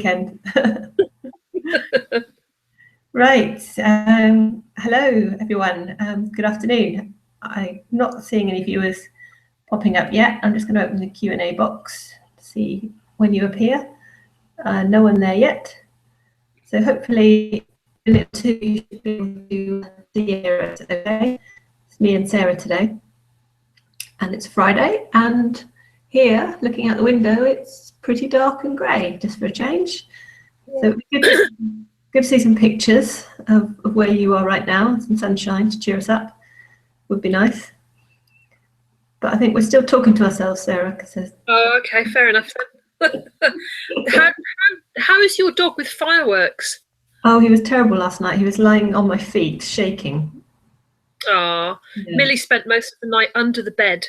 weekend. Right. Hello, everyone. Good afternoon. I'm not seeing any viewers popping up yet. I'm just going to open the Q&A box to see when you appear. No one there yet. So hopefully, a little too, you should be able to see Sarah today. It's me and Sarah today. And it's Friday. And here, looking out the window, it's pretty dark and grey, just for a change. Yeah. So it'd be good to see some pictures of where you are right now, some sunshine to cheer us up. Would be nice. But I think we're still talking to ourselves, Sarah. Oh, okay, fair enough. How is your dog with fireworks? Oh, he was terrible last night. He was lying on my feet, shaking. Oh, yeah. Millie spent most of the night under the bed.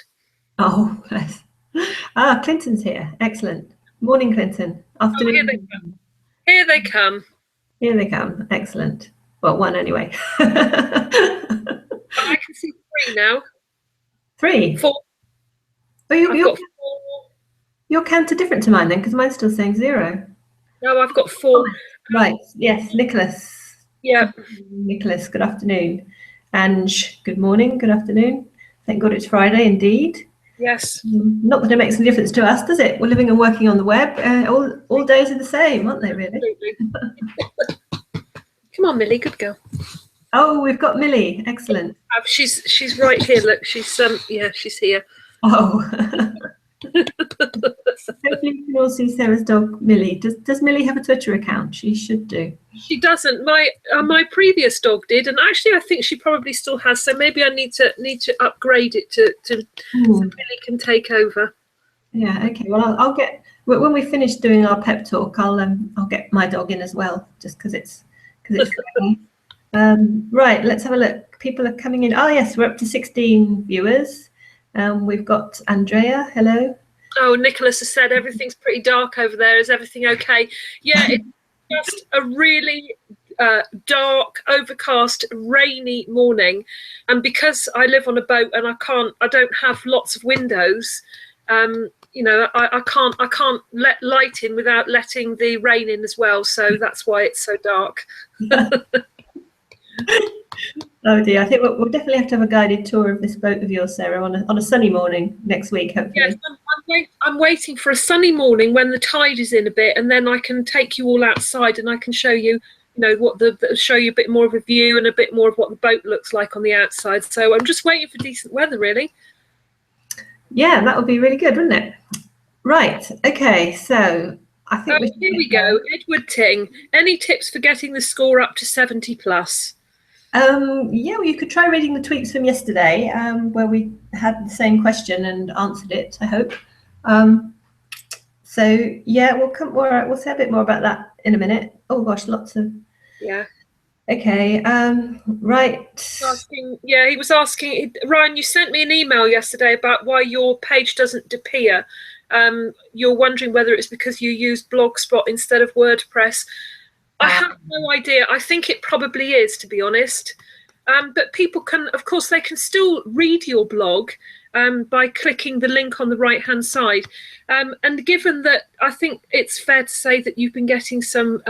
Oh, bless. Ah, Clinton's here. Excellent. Morning, Clinton. Afternoon. Oh, here they come. Here they come. Here they come. Excellent. Well, one anyway. I can see 3 now. 3? 4. Oh, your counts are different to mine then, because mine's still saying 0. No, I've got 4. Right. Yes, Nicholas. Yeah. Nicholas, good afternoon. Ange, good morning. Good afternoon. Thank God it's Friday indeed. Yes. Not that it makes any difference to us, does it? We're living and working on the web. All days are the same, aren't they, really? Come on, Millie, good girl. Oh, we've got Millie. Excellent. She's right here. Look, she's she's here. Oh. Hopefully you can all see Sarah's dog, Millie. Does Millie have a Twitter account? She should do. She doesn't. My previous dog did, and actually I think she probably still has. So maybe I need to upgrade it to so Millie can take over. Yeah. Okay. Well, I'll get when we finish doing our pep talk. I'll get my dog in as well, just because it's right. Let's have a look. People are coming in. Oh yes, we're up to 16 viewers. We've got Andrea. Hello. Oh, Nicholas has said everything's pretty dark over there. Is everything okay? Yeah, it's just a really dark, overcast, rainy morning. And because I live on a boat and I don't have lots of windows, you know, I can't let light in without letting the rain in as well. So that's why it's so dark. Oh dear, I think we'll definitely have to have a guided tour of this boat of yours, Sarah, on a sunny morning next week, hopefully. Yes, I'm waiting for a sunny morning when the tide is in a bit, and then I can take you all outside and I can show you, you know, show you a bit more of a view and a bit more of what the boat looks like on the outside. So I'm just waiting for decent weather, really. Yeah, that would be really good, wouldn't it? Right. Okay. So I think here we go. Edward Ting. Any tips for getting the score up to 70+? Yeah, well, you could try reading the tweets from yesterday, where we had the same question and answered it, I hope. So yeah, we'll say a bit more about that in a minute. Oh gosh, lots of. Yeah. Okay. Right. He was asking, Ryan, you sent me an email yesterday about why your page doesn't appear. You're wondering whether it's because you use Blogspot instead of WordPress. I have no idea. I think it probably is, to be honest. But people can, of course, they can still read your blog by clicking the link on the right-hand side. And given that I think it's fair to say that you've been getting some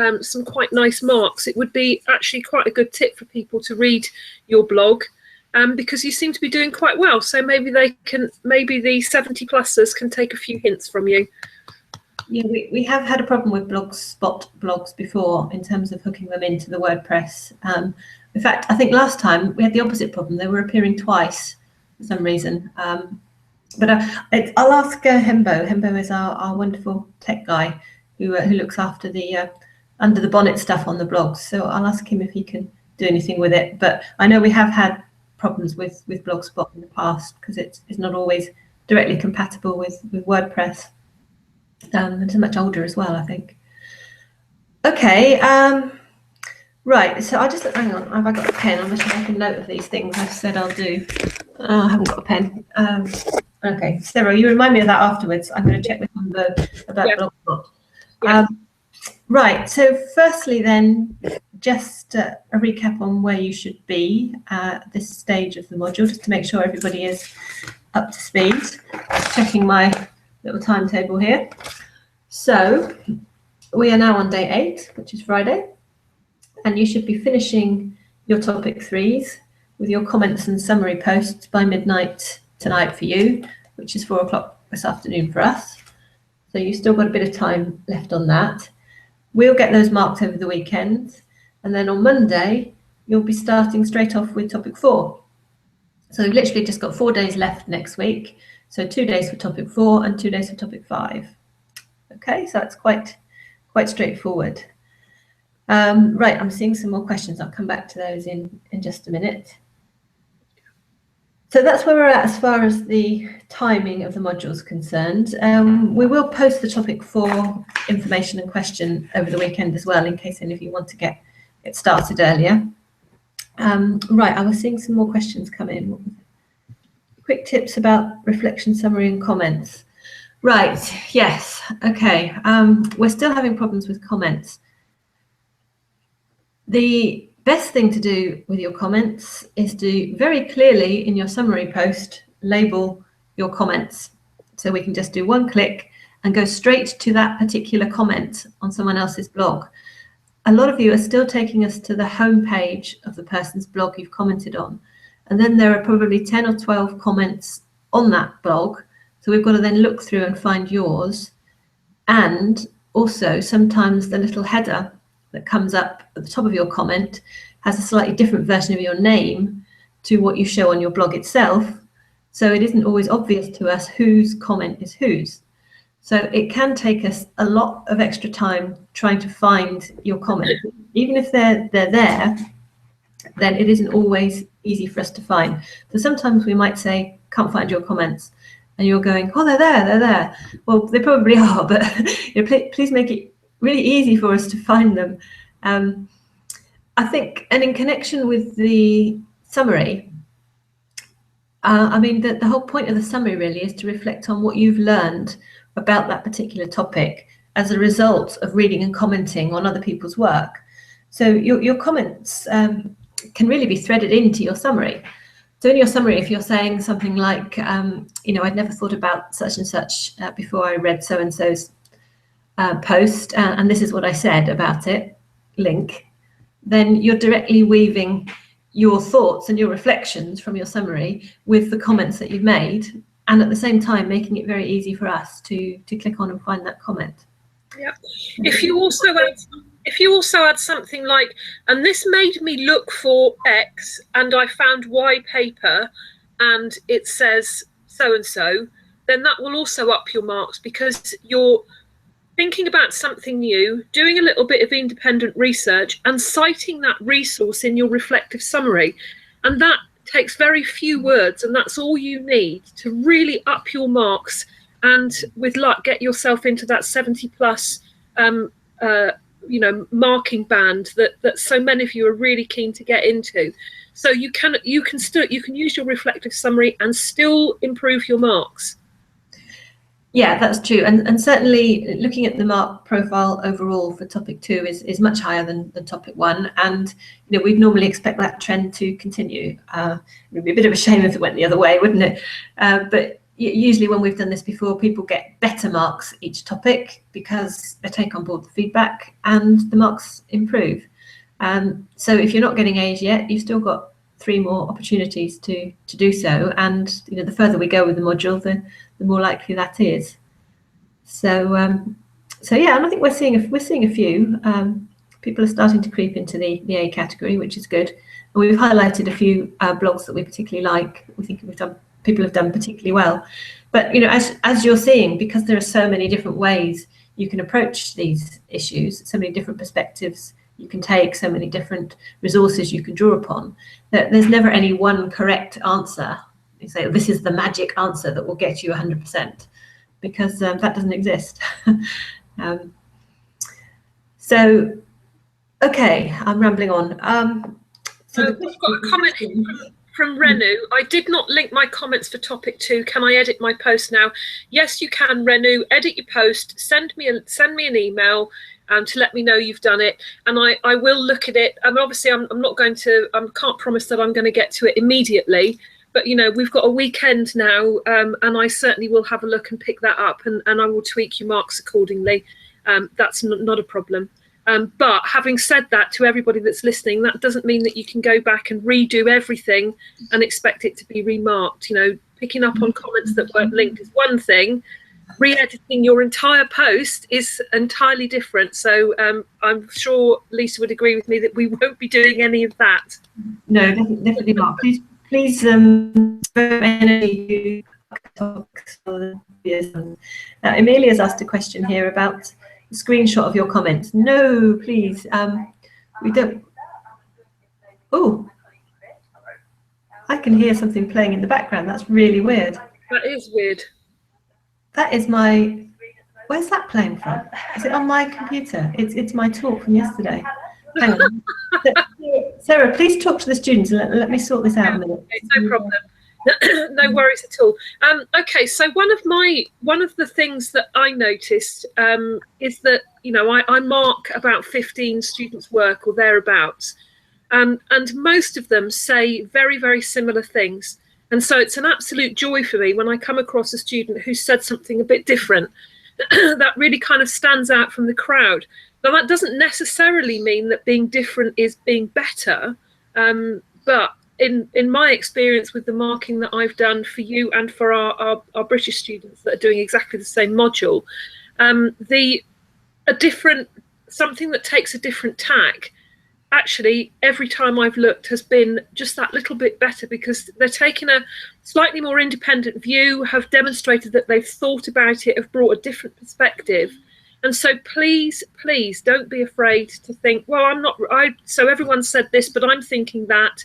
quite nice marks, it would be actually quite a good tip for people to read your blog, because you seem to be doing quite well. So maybe the 70+ers can take a few hints from you. Yeah, we have had a problem with Blogspot blogs before in terms of hooking them into the WordPress. In fact, I think last time we had the opposite problem. They were appearing twice for some reason. But I'll ask Hembo. Hembo is our wonderful tech guy who looks after the under the bonnet stuff on the blogs. So I'll ask him if he can do anything with it. But I know we have had problems with Blogspot in the past because it's not always directly compatible with WordPress. It's much older as well, I think. Okay, right, so I'll just, hang on, have I got a pen? I'm just making a note of these things I've said I'll do. I haven't got a pen. Okay, Sarah, you remind me of that afterwards. I'm going to check with Hembo about Blogspot. Yeah. Right, so firstly then, just a recap on where you should be at this stage of the module, just to make sure everybody is up to speed. Checking my little timetable here. So we are now on day 8, which is Friday, and you should be finishing your topic 3s with your comments and summary posts by midnight tonight for you, which is 4 o'clock this afternoon for us. So you've still got a bit of time left on that. We'll get those marked over the weekend, and then on Monday you'll be starting straight off with topic 4. So we've literally just got 4 days left next week. So 2 days for topic 4 and 2 days for topic 5. Okay, so that's quite straightforward. Right, I'm seeing some more questions. I'll come back to those in just a minute. So that's where we're at as far as the timing of the modules is concerned. We will post the topic 4 information and question over the weekend as well, in case any of you want to get started earlier. Right, I was seeing some more questions come in. Quick tips about reflection, summary and comments. Right, yes, okay. We're still having problems with comments. The best thing to do with your comments is to very clearly in your summary post label your comments. So we can just do one click and go straight to that particular comment on someone else's blog. A lot of you are still taking us to the home page of the person's blog you've commented on. And then there are probably 10 or 12 comments on that blog. So we've got to then look through and find yours. And also sometimes the little header that comes up at the top of your comment has a slightly different version of your name to what you show on your blog itself. So it isn't always obvious to us whose comment is whose. So it can take us a lot of extra time trying to find your comment. Even if they're there, then it isn't always easy for us to find. So sometimes we might say, can't find your comments. And you're going, oh, they're there. Well, they probably are, but please make it really easy for us to find them. I think, and in connection with the summary, I mean, the whole point of the summary really is to reflect on what you've learned about that particular topic as a result of reading and commenting on other people's work. So your comments can really be threaded into your summary. So in your summary, if you're saying something like, I'd never thought about such and such before I read so-and-so's post, and this is what I said about it, link, then you're directly weaving your thoughts and your reflections from your summary with the comments that you've made, and at the same time making it very easy for us to click on and find that comment. Yeah. If you also add something like, and this made me look for X and I found Y paper and it says so and so, then that will also up your marks, because you're thinking about something new, doing a little bit of independent research and citing that resource in your reflective summary. And that takes very few words, and that's all you need to really up your marks and, with luck, get yourself into that 70 plus marking band that so many of you are really keen to get into. So you can use your reflective summary and still improve your marks. Yeah, that's true. And certainly looking at the mark profile overall for topic 2 is much higher than topic 1. And we'd normally expect that trend to continue. It would be a bit of a shame if it went the other way, wouldn't it? But usually when we've done this before, people get better marks each topic because they take on board the feedback and the marks improve. So if you're not getting A's yet, you've still got 3 more opportunities to do so. And the further we go with the module, the more likely that is. So yeah, and I think we're seeing a few. People are starting to creep into the A category, which is good. And we've highlighted a few blogs that we particularly like. We think people have done particularly well. But as you're seeing, because there are so many different ways you can approach these issues, so many different perspectives you can take, so many different resources you can draw upon, that there's never any one correct answer. You say, this is the magic answer that will get you 100%, because that doesn't exist. So, okay, I'm rambling on. So I've got a comment from Renu. I did not link my comments for topic 2. Can I edit my post now? Yes, you can, Renu. Edit your post. Send me an email to let me know you've done it, and I will look at it. And obviously, I'm not going to. I can't promise that I'm going to get to it immediately. But we've got a weekend now, and I certainly will have a look and pick that up, and I will tweak your marks accordingly. that's not a problem. But having said that, to everybody that's listening, that doesn't mean that you can go back and redo everything and expect it to be remarked. You know, picking up on comments that weren't linked is one thing. Re-editing your entire post is entirely different. So I'm sure Lisa would agree with me that we won't be doing any of that. No, definitely not. Please energy talks. Amelia's asked a question here about the screenshot of your comments. No, please. We don't. Oh, I can hear something playing in the background. That's really weird. That is weird. That is my. Where's that playing from? Is it on my computer? It's my talk from yesterday. Hang on. Sarah, please talk to the students and let me sort this out a minute. Okay, no problem. No worries at all. Okay, so one of the things that I noticed is that, you know, I mark about 15 students' work or thereabouts, and most of them say very, very similar things. And so it's an absolute joy for me when I come across a student who said something a bit different that really kind of stands out from the crowd. Now, that doesn't necessarily mean that being different is being better, but in my experience with the marking that I've done for you and for our British students that are doing exactly the same module, something that takes a different tack, actually every time I've looked has been just that little bit better, because they're taking a slightly more independent view, have demonstrated that they've thought about it, have brought a different perspective. And so please don't be afraid to think, well, so everyone said this, but I'm thinking that.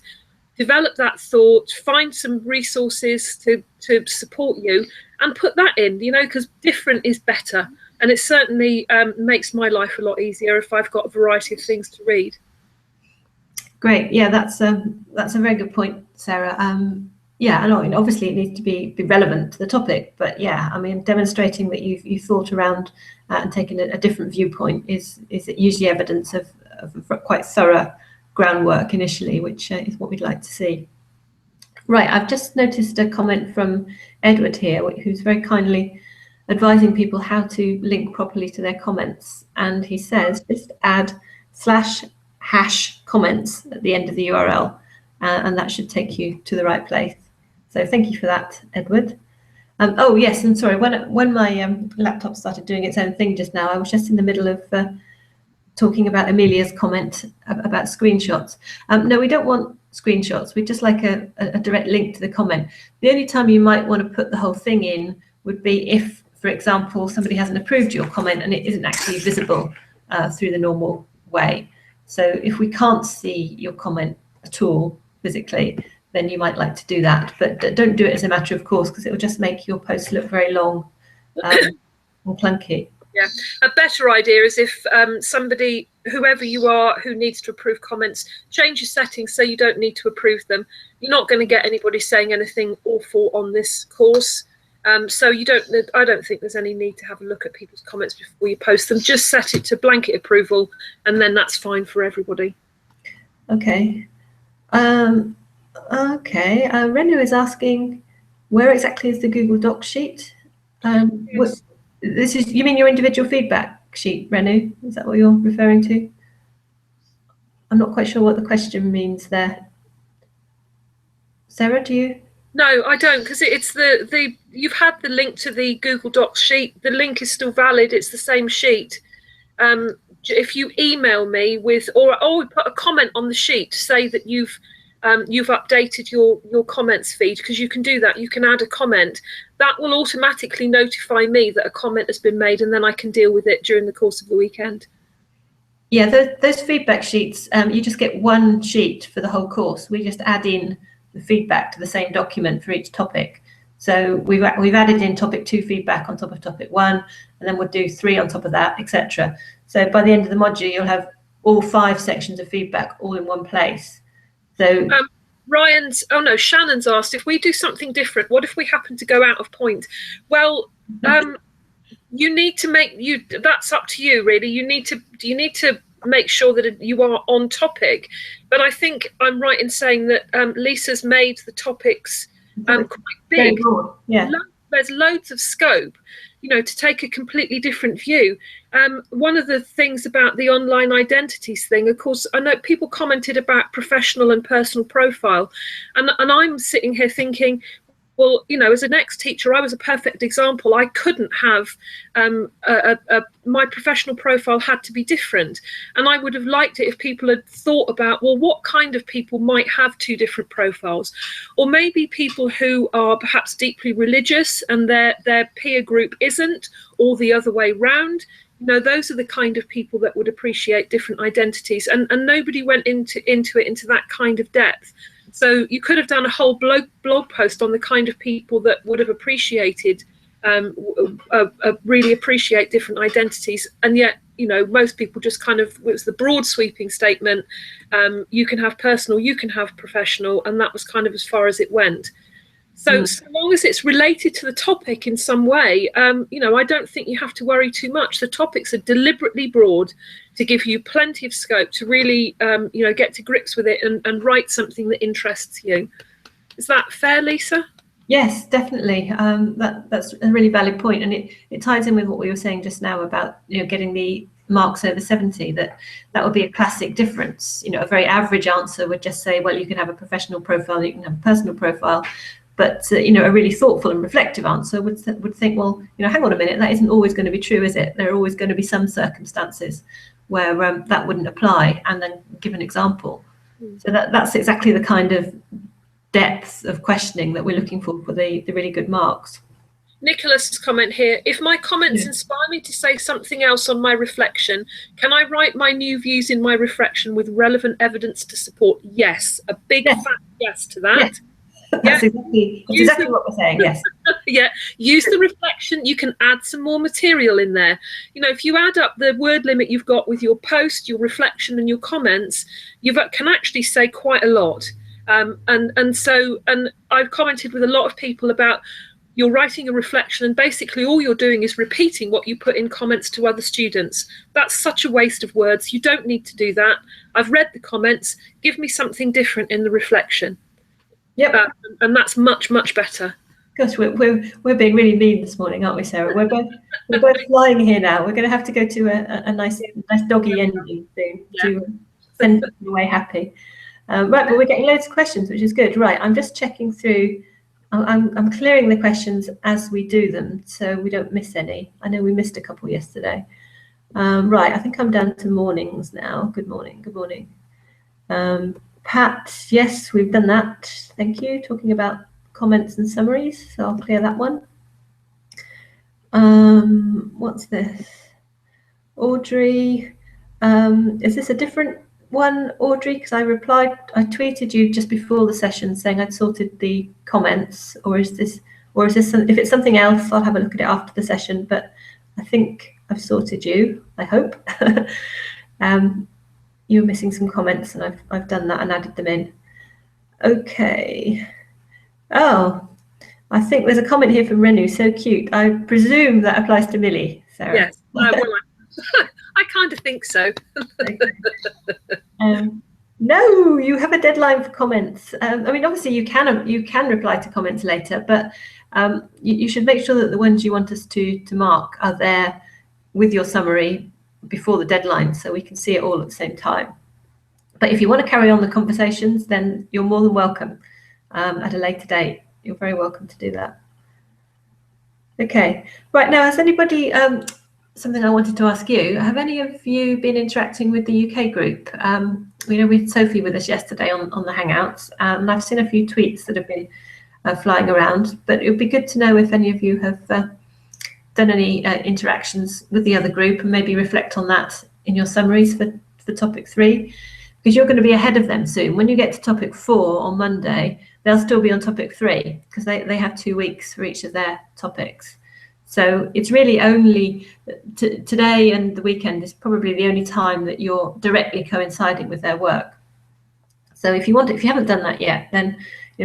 Develop that thought, find some resources to support you and put that in, you know, because different is better. And it certainly makes my life a lot easier if I've got a variety of things to read. Great. Yeah, that's a very good point, Sarah. Yeah, I know, obviously it needs to be relevant to the topic, but yeah, I mean, demonstrating that you've thought around and taken a different viewpoint is usually evidence of quite thorough groundwork initially, which is what we'd like to see. Right, I've just noticed a comment from Edward here, who's very kindly advising people how to link properly to their comments. And he says, just add /# comments at the end of the URL, and that should take you to the right place. So thank you for that, Edward. Oh yes, and sorry, when my laptop started doing its own thing just now, I was just in the middle of talking about Amelia's comment about screenshots. No, we don't want screenshots. We'd just like a direct link to the comment. The only time you might want to put the whole thing in would be if, for example, somebody hasn't approved your comment and it isn't actually visible through the normal way. So if we can't see your comment at all physically, then you might like to do that. But don't do it as a matter of course, because it will just make your post look very long or clunky. Yeah, a better idea is if somebody, whoever you are, who needs to approve comments, change your settings so you don't need to approve them. You're not going to get anybody saying anything awful on this course. So I don't think there's any need to have a look at people's comments before you post them. Just set it to blanket approval, and then that's fine for everybody. Okay. Okay. Renu is asking, where exactly is the Google Docs sheet? Yes. You mean your individual feedback sheet, Renu? Is that what you're referring to? I'm not quite sure what the question means there. Sarah, do you? No, I don't, because it's you've had the link to the Google Docs sheet. The link is still valid. It's the same sheet. If you email me with or put a comment on the sheet to say that you've updated your comments feed, because you can do that. You can add a comment that will automatically notify me that a comment has been made, and then I can deal with it during the course of the weekend. Yeah, those feedback sheets, you just get one sheet for the whole course. We just add in the feedback to the same document for each topic. So we've added in topic 2 feedback on top of topic 1, and then we'll do 3 on top of that, etc. So by the end of the module, you'll have all 5 sections of feedback all in one place. So Shannon's asked, if we do something different, what if we happen to go out of point? Well, you need to that's up to you really. You need to make sure that you are on topic. But I think I'm right in saying that Lisa's made the topics quite big. Yeah. There's loads of scope. to take a completely different view. One of the things about the online identities thing, of course, I know people commented about professional and personal profile, and I'm sitting here thinking, well, as an ex-teacher, I was a perfect example. I couldn't have my professional profile had to be different. And I would have liked it if people had thought about, well, what kind of people might have two different profiles? Or maybe people who are perhaps deeply religious and their peer group isn't, or the other way round. Those are the kind of people that would appreciate different identities. And nobody went into that kind of depth. So you could have done a whole blog post on the kind of people that would have appreciated, really appreciate different identities. And yet, most people just it was the broad sweeping statement, you can have personal, you can have professional, and that was kind of as far as it went. So long as it's related to the topic in some way, I don't think you have to worry too much. The topics are deliberately broad to give you plenty of scope to really, get to grips with it and write something that interests you. Is that fair, Lisa? Yes, definitely. That's a really valid point, and it ties in with what we were saying just now about getting the marks over 70. That would be a classic difference. A very average answer would just say, well, you can have a professional profile, you can have a personal profile. But a really thoughtful and reflective answer would think, well, hang on a minute, that isn't always going to be true, is it? There are always going to be some circumstances where that wouldn't apply, and then give an example. So that's exactly the kind of depth of questioning that we're looking for the really good marks. Nicholas's comment here: if my comments inspire me to say something else on my reflection, can I write my new views in my reflection with relevant evidence to support? Yes, a big fat yes to that. Yes. That's exactly what we're saying, yes. Yeah, use the reflection. You can add some more material in there. If you add up the word limit you've got with your post, your reflection and your comments, you can actually say quite a lot. And I've commented with a lot of people about you're writing a reflection and basically all you're doing is repeating what you put in comments to other students. That's such a waste of words. You don't need to do that. I've read the comments. Give me something different in the reflection. Yep. And that's much, much better. Gosh, we're being really mean this morning, aren't we, Sarah? We're both flying here now. We're going to have to go to a nice doggy ending soon to send them away happy. Right, but we're getting loads of questions, which is good. Right, I'm just checking through. I'm clearing the questions as we do them, so we don't miss any. I know we missed a couple yesterday. Right, I think I'm down to mornings now. Good morning. Good morning. Pat, yes, we've done that. Thank you. Talking about comments and summaries, so I'll clear that one. What's this? Audrey, is this a different one, Audrey? Because I tweeted you just before the session saying I'd sorted the comments, or is this if it's something else, I'll have a look at it after the session, but I think I've sorted you, I hope. You were missing some comments, and I've done that and added them in. Okay. Oh, I think there's a comment here from Renu. So cute. I presume that applies to Millie, Sarah. Yes. I kind of think so. No, you have a deadline for comments. I mean, obviously you can reply to comments later, but you should make sure that the ones you want us to mark are there with your summary before the deadline, so we can see it all at the same time. But if you want to carry on the conversations, then you're more than welcome at a later date. You're very welcome to do that. Okay, right, now, has anybody, something I wanted to ask you, have any of you been interacting with the UK group? We had Sophie with us yesterday on the Hangouts, and I've seen a few tweets that have been flying around, but it would be good to know if any of you have done any interactions with the other group, and maybe reflect on that in your summaries for topic 3, because you're going to be ahead of them soon. When you get to topic 4 on Monday, they'll still be on topic 3, because they have 2 weeks for each of their topics. So it's really only today, and the weekend is probably the only time that you're directly coinciding with their work. So if you haven't done that yet, then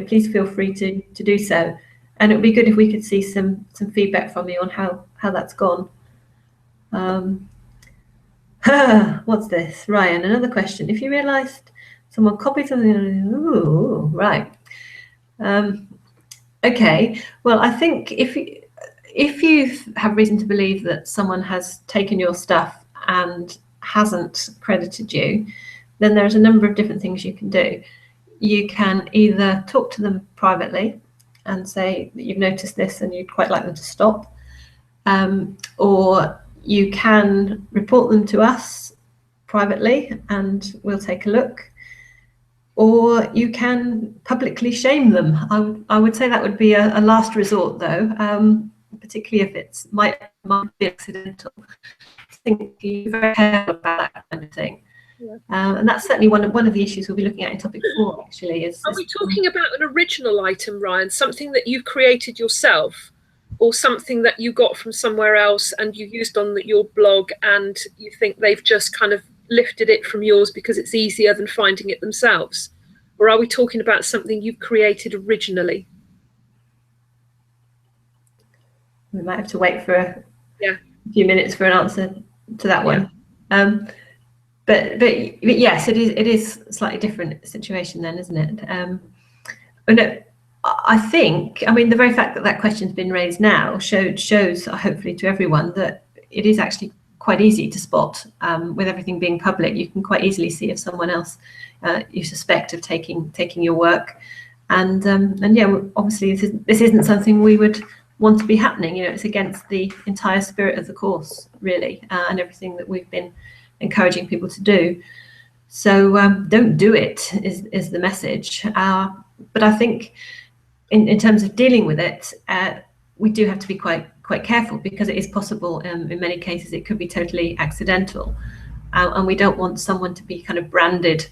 please feel free to do so. And it would be good if we could see some feedback from you on how that's gone. What's this? Ryan, another question. If you realised someone copied something, ooh, right. Okay, well, I think if you have reason to believe that someone has taken your stuff and hasn't credited you, then there's a number of different things you can do. You can either talk to them privately and say that you've noticed this and you'd quite like them to stop, or you can report them to us privately and we'll take a look, or you can publicly shame them. I would say that would be a last resort, though, particularly if it might be accidental. I think you're very careful about that kind of thing. Yeah. And that's certainly one of the issues we'll be looking at in topic 4, actually. Are we talking about an original item, Ryan, something that you've created yourself, or something that you got from somewhere else and you used on your blog and you think they've just kind of lifted it from yours because it's easier than finding it themselves? Or are we talking about something you've created originally? We might have to wait for a few minutes for an answer to that one. But yes, it is a slightly different situation then, isn't it? I think, I mean, the very fact that that question's been raised now shows hopefully to everyone that it is actually quite easy to spot. With everything being public, you can quite easily see if someone else you suspect of taking your work, and yeah, obviously this isn't something we would want to be happening. You know, it's against the entire spirit of the course, really, and everything that we've been encouraging people to do. So don't do it is the message. But I think in terms of dealing with it, we do have to be quite careful, because it is possible in many cases it could be totally accidental, and we don't want someone to be kind of branded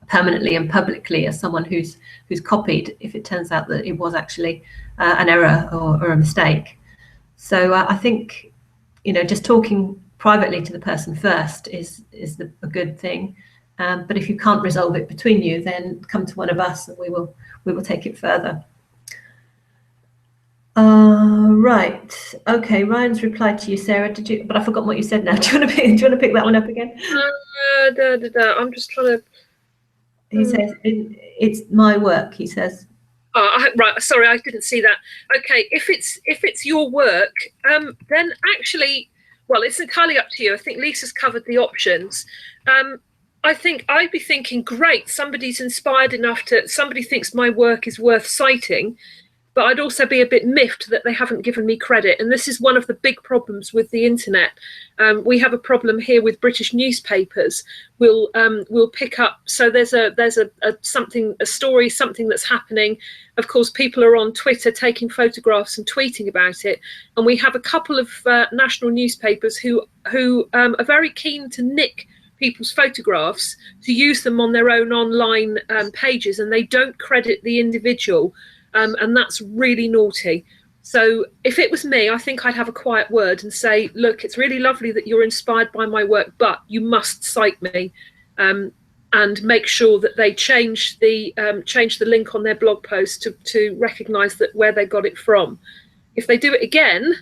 permanently and publicly as someone who's copied if it turns out that it was actually an error or a mistake. So I think, you know, just talking privately to the person first is a good thing. But if you can't resolve it between you, then come to one of us and we will take it further. Right. Okay. Ryan's replied to you, Sarah. Did you? But I've forgotten what you said now. Do you want to pick that one up again? I'm just trying to. He says it's my work. He says. Right. Sorry, I didn't see that. Okay. If it's your work, then actually, well, it's entirely up to you. I think Lisa's covered the options. I think I'd be thinking, great, somebody's inspired enough somebody thinks my work is worth citing, but I'd also be a bit miffed that they haven't given me credit. And this is one of the big problems with the internet. We have a problem here with British newspapers. We'll pick up, so there's a story, something that's happening. Of course, people are on Twitter taking photographs and tweeting about it. And we have a couple of national newspapers who are very keen to nick people's photographs to use them on their own online pages, and they don't credit the individual. And that's really naughty. So if it was me, I think I'd have a quiet word and say, look, it's really lovely that you're inspired by my work, but you must cite me, and make sure that they change the link on their blog post to recognise that where they got it from. If they do it again,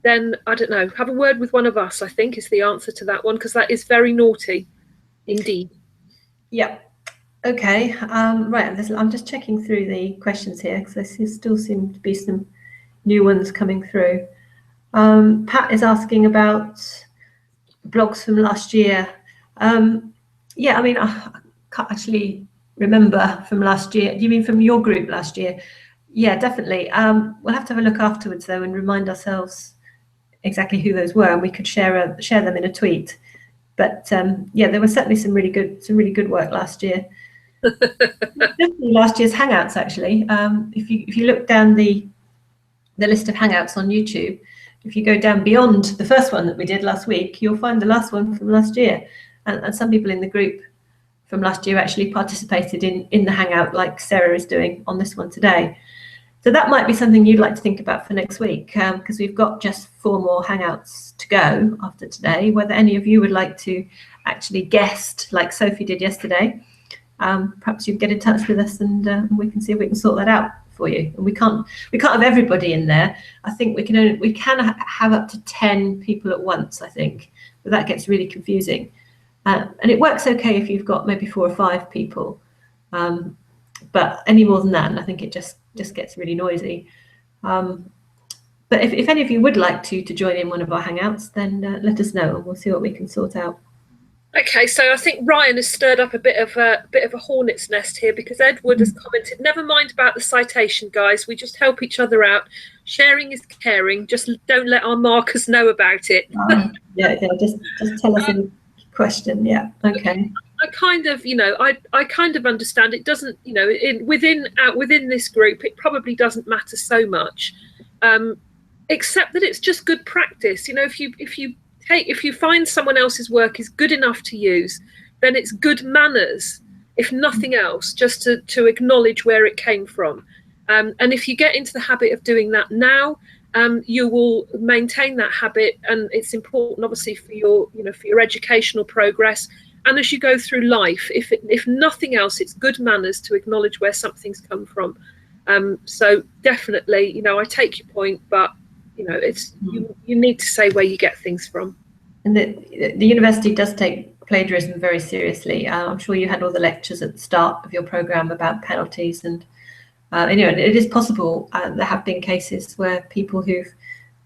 then I don't know, have a word with one of us, I think is the answer to that one, because that is very naughty indeed. Yeah. Okay, right, I'm just checking through the questions here because there still seem to be some new ones coming through. Pat is asking about blogs from last year. Yeah, I mean, I can't actually remember from last year. Do you mean from your group last year? Yeah, definitely. We'll have to have a look afterwards though and remind ourselves exactly who those were, and we could share them in a tweet. But yeah, there was certainly some really good work last year. Definitely last year's Hangouts, actually. If you look down the list of Hangouts on YouTube, if you go down beyond the first one that we did last week, you'll find the last one from last year. And some people in the group from last year actually participated in the Hangout, like Sarah is doing on this one today. So that might be something you'd like to think about for next week, because we've got just 4 more Hangouts to go after today. Whether any of you would like to actually guest, like Sophie did yesterday, perhaps you'd get in touch with us and we can see if we can sort that out for you. And we can't have everybody in there. I think we can have up to 10 people at once, I think, but that gets really confusing. And it works okay if you've got maybe 4 or 5 people, but any more than that, and I think it just gets really noisy. But if any of you would like to join in one of our hangouts, then let us know and we'll see what we can sort out. Okay, so I think Ryan has stirred up a bit of a hornet's nest here, because Edward has commented, never mind about the citation, guys. We just help each other out. Sharing is caring. Just don't let our markers know about it. Yeah, just tell us any question. Yeah, okay. I kind of, I kind of understand. It doesn't, within this group, it probably doesn't matter so much, except that it's just good practice. If you find someone else's work is good enough to use, then it's good manners, if nothing else, just to acknowledge where it came from. And if you get into the habit of doing that now, you will maintain that habit, and it's important, obviously, for your educational progress. And as you go through life, if nothing else, it's good manners to acknowledge where something's come from. So definitely, I take your point, but it's you need to say where you get things from. And the university does take plagiarism very seriously. I'm sure you had all the lectures at the start of your program about penalties, and it is possible. There have been cases where people who've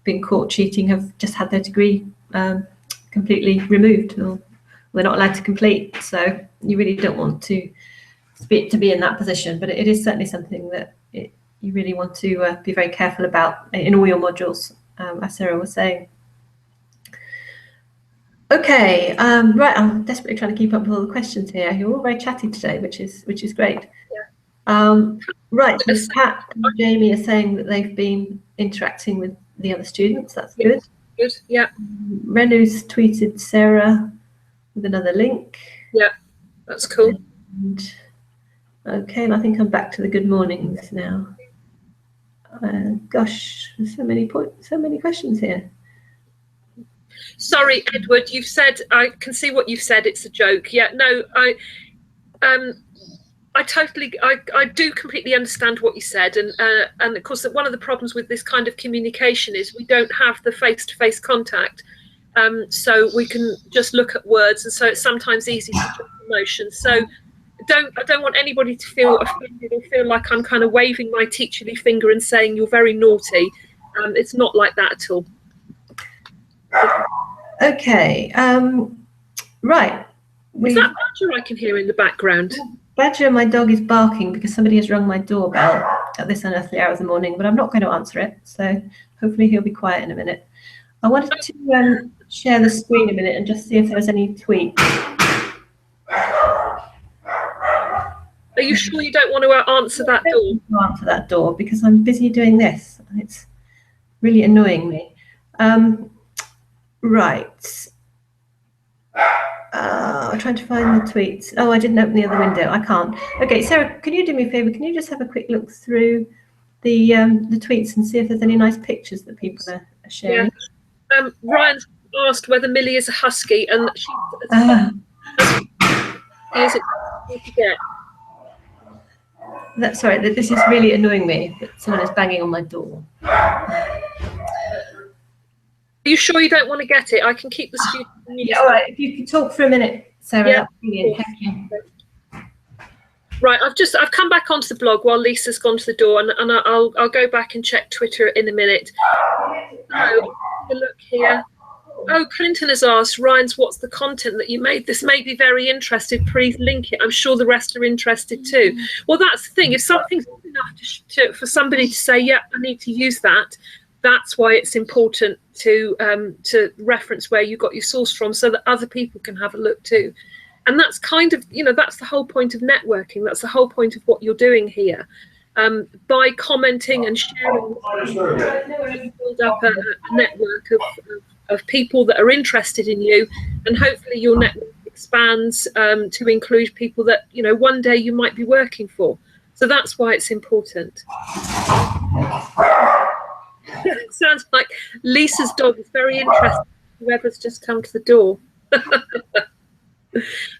been caught cheating have just had their degree completely removed, or they're not allowed to complete. So you really don't want to be in that position, but it is certainly something that you really want to be very careful about in all your modules, as Sarah was saying. Okay, right, I'm desperately trying to keep up with all the questions here. You're all very chatty today, which is great. Yeah. Right, so Pat and Jamie are saying that they've been interacting with the other students. That's good. Good, yeah. Renu's tweeted Sarah with another link. Yeah, that's cool. And, okay, and I think I'm back to the good mornings now. Gosh, there's so many questions here. Sorry, Edward, you've said, I can see what you've said, it's a joke. Yeah, no, I do completely understand what you said, and of course that one of the problems with this kind of communication is we don't have the face-to-face contact, so we can just look at words, and so it's sometimes easy to jump emotions. So I don't want anybody to feel offended or feel like I'm kind of waving my teacherly finger and saying you're very naughty. It's not like that at all. Okay, right. Is that Badger I can hear in the background? Badger, my dog, is barking because somebody has rung my doorbell at this unearthly hour of the morning, but I'm not going to answer it, so hopefully he'll be quiet in a minute. I wanted to share the screen a minute and just see if there was any tweets. Are you sure you don't want to answer that door? I don't want to answer that door because I'm busy doing this, and it's really annoying me. Right. I'm trying to find the tweets. Oh, I didn't open the other window. I can't. Okay, Sarah, can you do me a favour? Can you just have a quick look through the tweets and see if there's any nice pictures that people are sharing? Yeah. Ryan's asked whether Millie is a husky, and she's is it to get? Sorry, this is really annoying me. That someone is banging on my door. Are you sure you don't want to get it? I can keep the student. Yeah, all right. If you could talk for a minute, Sarah, yeah. That's brilliant. Thank you. Right, I've come back onto the blog while Lisa's gone to the door, and I'll go back and check Twitter in a minute. So, look here. Oh, Clinton has asked, Ryan's, what's the content that you made? This may be very interesting. Please link it. I'm sure the rest are interested too. Well, that's the thing. If something's good enough for somebody to say, yeah, I need to use that, that's why it's important to reference where you got your source from, so that other people can have a look too. And that's kind of, that's the whole point of networking. That's the whole point of what you're doing here. By commenting and sharing, build up a network of people that are interested in you, and hopefully your network expands to include people that one day you might be working for. So that's why it's important. It sounds like Lisa's dog is very interested. Whoever's just come to the door.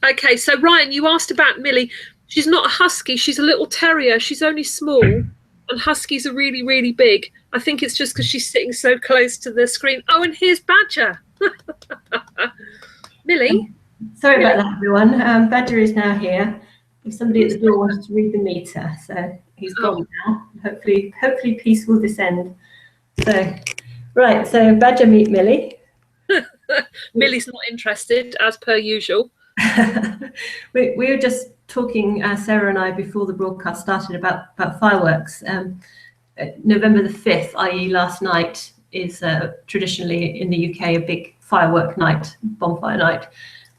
Okay, so Ryan, you asked about Millie. She's not a husky, she's a little terrier. She's only small, and huskies are really, really big. I think it's just because she's sitting so close to the screen. Oh, and here's Badger. Millie? Sorry about that, everyone. Badger is now here. If somebody at the door wants to read the meter, so he's gone now. Hopefully peace will descend. So Right, so Badger meet Millie. Millie's not interested, as per usual. we were just talking, Sarah and I, before the broadcast started about fireworks. November the 5th, i.e. last night, is traditionally in the UK a big firework night, bonfire night.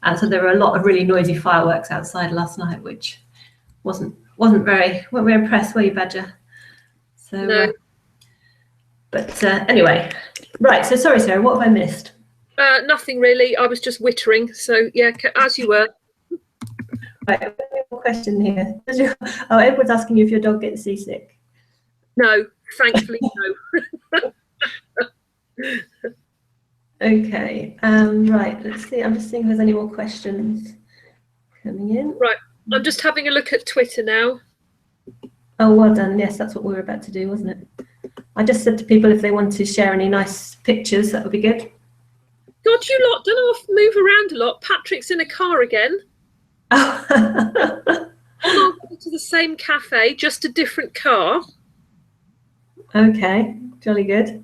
And so there were a lot of really noisy fireworks outside last night, which weren't very impressed, were you, Badger? So, no. Anyway, right, so sorry, Sarah, what have I missed? Nothing really. I was just wittering. So yeah, as you were. Right, one question here. Edward's asking you if your dog gets seasick. No, thankfully no. Okay, right, let's see. I'm just seeing if there's any more questions coming in. Right, I'm just having a look at Twitter now. Oh, well done. Yes, that's what we were about to do, wasn't it? I just said to people if they want to share any nice pictures, that would be good. God, you lot don't know, move around a lot. Patrick's in a car again. Oh. On our way to the same cafe, just a different car. Okay, jolly good.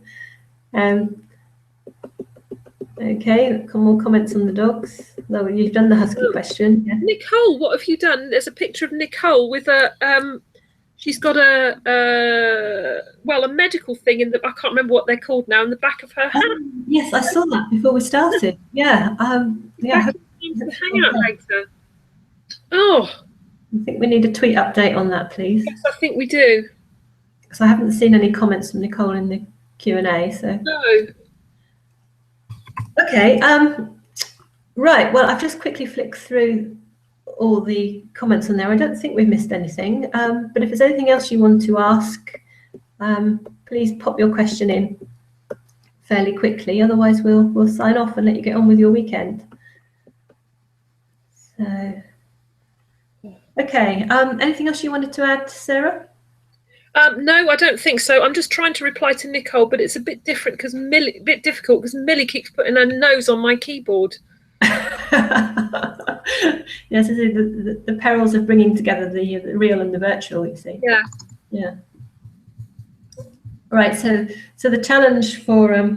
Okay, more comments on the dogs. Though you've done the husky question. Yeah. Nicole, what have you done? There's a picture of Nicole with a she's got a medical thing in the, I can't remember what they're called now, in the back of her hand. Yes, I saw that before we started. Yeah. Yeah. Hang out later. Oh. I think we need a tweet update on that, please. Yes, I think we do. Because I haven't seen any comments from Nicole in the Q&A. So. No. Okay. Right. Well, I've just quickly flicked through all the comments on there. I don't think we've missed anything. But if there's anything else you want to ask, please pop your question in fairly quickly. Otherwise, we'll sign off and let you get on with your weekend. So, okay. Anything else you wanted to add, Sarah? No, I don't think so. I'm just trying to reply to Nicole, but it's a bit difficult because Millie keeps putting her nose on my keyboard. Yes, the perils of bringing together the real and the virtual, you see. Yeah. Yeah. Right. So the challenge for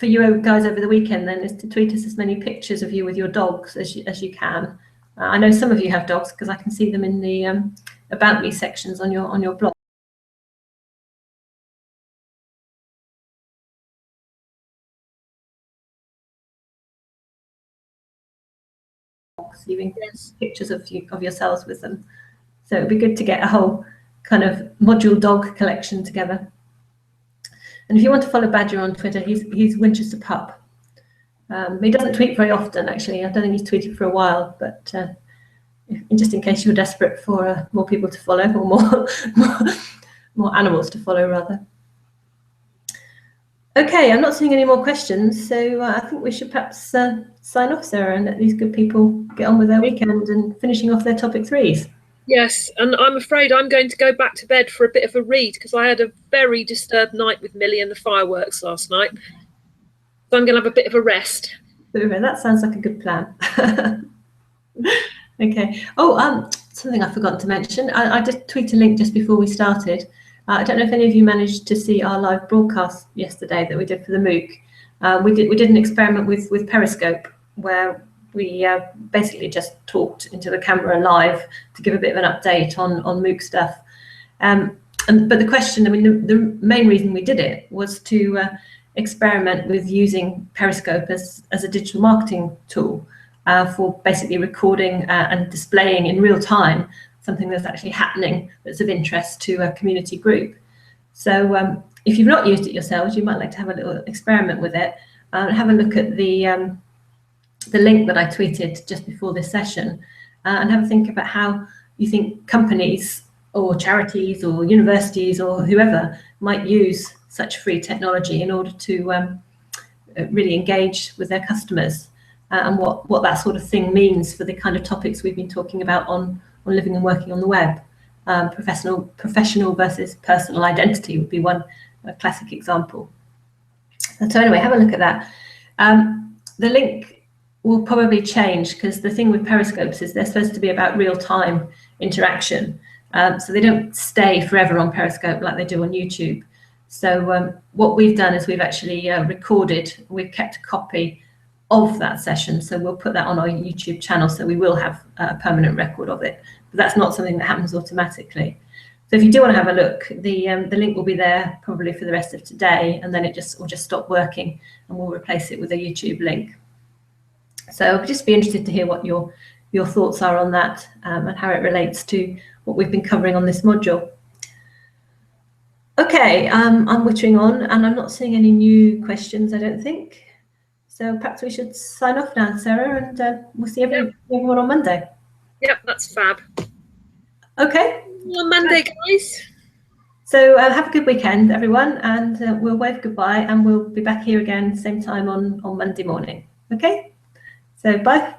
you guys over the weekend then is to tweet us as many pictures of you with your dogs as you can. I know some of you have dogs because I can see them in the about me sections on your blog. Leaving pictures of yourselves with them. So it'd be good to get a whole kind of module dog collection together. And if you want to follow Badger on Twitter, he's Winchester Pup. He doesn't tweet very often, actually. I don't think he's tweeted for a while, but just in case you're desperate for more people to follow, or more animals to follow, rather. Okay, I'm not seeing any more questions, so I think we should perhaps sign off, Sarah, and let these good people get on with their weekend and finishing off their topic threes. Yes, and I'm afraid I'm going to go back to bed for a bit of a read because I had a very disturbed night with Millie and the fireworks last night. So I'm going to have a bit of a rest. That sounds like a good plan. Okay. Oh, something I forgot to mention. I did tweet a link just before we started. I don't know if any of you managed to see our live broadcast yesterday that we did for the MOOC. We did an experiment with Periscope where we basically just talked into the camera live to give a bit of an update on MOOC stuff. But the question, I mean, the main reason we did it was to experiment with using Periscope as a digital marketing tool for basically recording and displaying in real time something that's actually happening that's of interest to a community group. So if you've not used it yourselves, you might like to have a little experiment with it. Have a look at the link that I tweeted just before this session and have a think about how you think companies or charities or universities or whoever might use such free technology in order to really engage with their customers and what that sort of thing means for the kind of topics we've been talking about on living and working on the web. Professional versus personal identity would be one classic example. So anyway, have a look at that. The link will probably change because the thing with Periscopes is they're supposed to be about real-time interaction. So they don't stay forever on Periscope like they do on YouTube. So what we've done is we've actually we've kept a copy of that session. So we'll put that on our YouTube channel. So we will have a permanent record of it, but that's not something that happens automatically. So if you do want to have a look, the link will be there probably for the rest of today, and then will just stop working, and we'll replace it with a YouTube link. So I'd just be interested to hear what your thoughts are on that, and how it relates to what we've been covering on this module. Okay, I'm wittering on, and I'm not seeing any new questions, I don't think. So perhaps we should sign off now, Sarah, and we'll see everyone on Monday. Yep, that's fab. Okay. On Monday, guys. So have a good weekend, everyone, and we'll wave goodbye, and we'll be back here again same time on Monday morning. Okay. So bye.